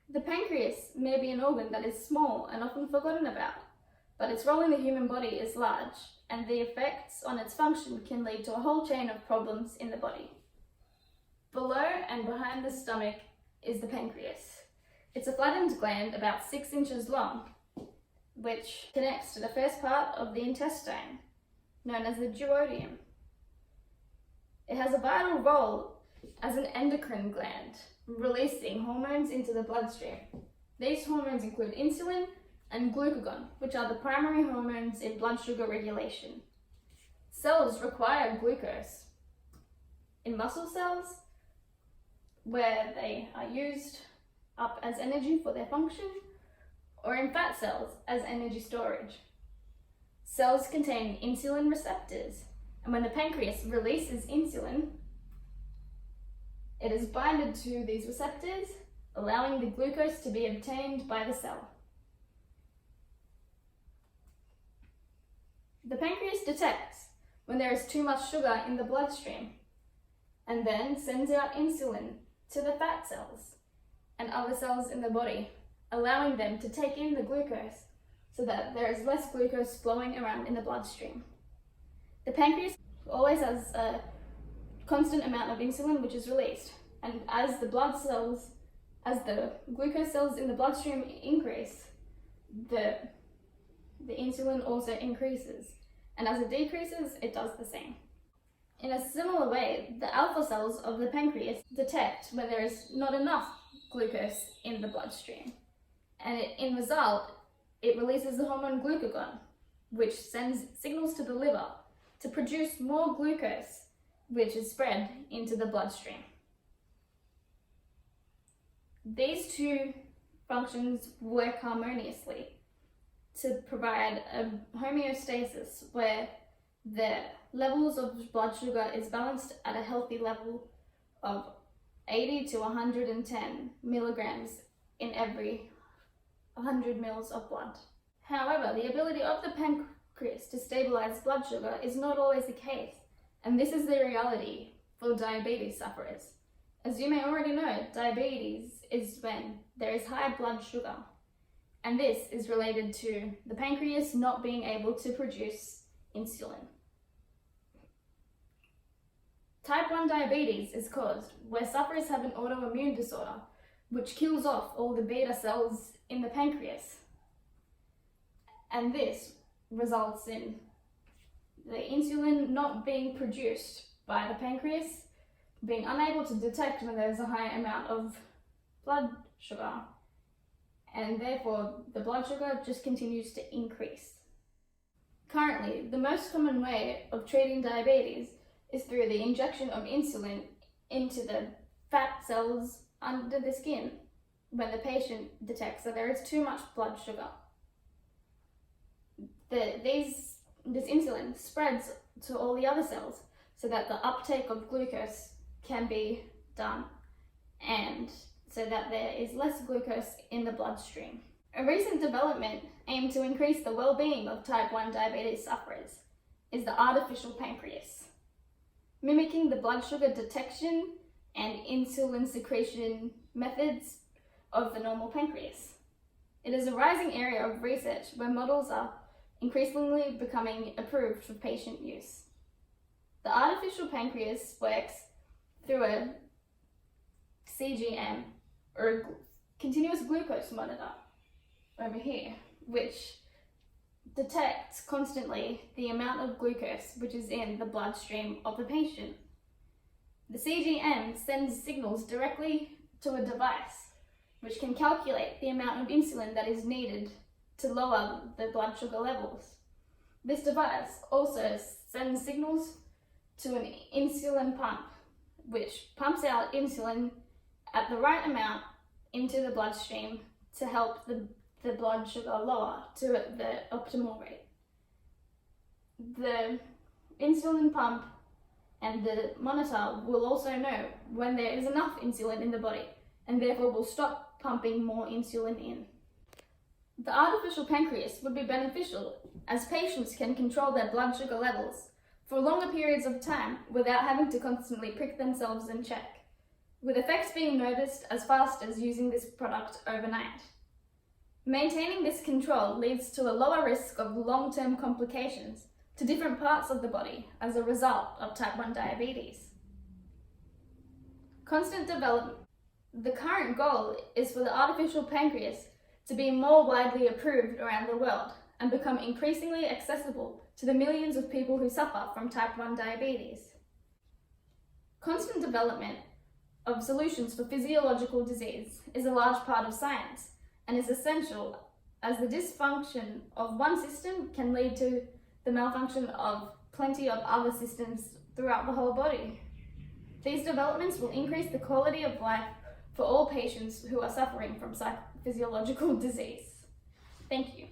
The pancreas may be an organ that is small and often forgotten about, but its role in the human body is large, and the effects on its function can lead to a whole chain of problems in the body. Below and behind the stomach is the pancreas. It's a flattened gland about 6 inches long, which connects to the first part of the intestine, known as the duodenum. It has a vital role as an endocrine gland, releasing hormones into the bloodstream. These hormones include insulin and glucagon, which are the primary hormones in blood sugar regulation. Cells require glucose in muscle cells, where they are used up as energy for their function, or in fat cells as energy storage. Cells contain insulin receptors, and when the pancreas releases insulin, it is binded to these receptors, allowing the glucose to be obtained by the cell. The pancreas detects when there is too much sugar in the bloodstream, and then sends out insulin to the fat cells and other cells in the body, allowing them to take in the glucose so that there is less glucose flowing around in the bloodstream. The pancreas always has a constant amount of insulin which is released, and as the glucose cells in the bloodstream increase, the insulin also increases, and as it decreases, it does the same. In a similar way, the alpha cells of the pancreas detect when there is not enough glucose in the bloodstream, and in result, it releases the hormone glucagon, which sends signals to the liver to produce more glucose, which is spread into the bloodstream. These two functions work harmoniously to provide a homeostasis where the levels of blood sugar is balanced at a healthy level of 80 to 110 milligrams in every 100 mils of blood. However, the ability of the pancreas to stabilize blood sugar is not always the case, and this is the reality for diabetes sufferers. As you may already know, diabetes is when there is high blood sugar, and this is related to the pancreas not being able to produce insulin. Type 1 diabetes is caused where sufferers have an autoimmune disorder which kills off all the beta cells in the pancreas, and this results in the insulin not being produced by the pancreas, being unable to detect when there's a high amount of blood sugar, and therefore the blood sugar just continues to increase. Currently, the most common way of treating diabetes is through the injection of insulin into the fat cells under the skin when the patient detects that there is too much blood sugar. This insulin spreads to all the other cells so that the uptake of glucose can be done, and so that there is less glucose in the bloodstream. A recent development aimed to increase the well-being of type 1 diabetes sufferers is the artificial pancreas, mimicking the blood sugar detection and insulin secretion methods of the normal pancreas. It is a rising area of research where models are increasingly becoming approved for patient use. The artificial pancreas works through a CGM, or a continuous glucose monitor, over here, which detects constantly the amount of glucose which is in the bloodstream of the patient. The CGM sends signals directly to a device which can calculate the amount of insulin that is needed to lower the blood sugar levels. This device also sends signals to an insulin pump, which pumps out insulin at the right amount into the bloodstream to help the blood sugar lower to the optimal rate. The insulin pump and the monitor will also know when there is enough insulin in the body, and therefore will stop pumping more insulin in. The artificial pancreas would be beneficial as patients can control their blood sugar levels for longer periods of time without having to constantly prick themselves and check. with effects being noticed as fast as using this product overnight. Maintaining this control leads to a lower risk of long-term complications to different parts of the body as a result of type 1 diabetes. Constant development. The current goal is for the artificial pancreas to be more widely approved around the world and become increasingly accessible to the millions of people who suffer from type 1 diabetes. Constant development of solutions for physiological disease is a large part of science and is essential, as the dysfunction of one system can lead to the malfunction of plenty of other systems throughout the whole body. These developments will increase the quality of life for all patients who are suffering from physiological disease. Thank you.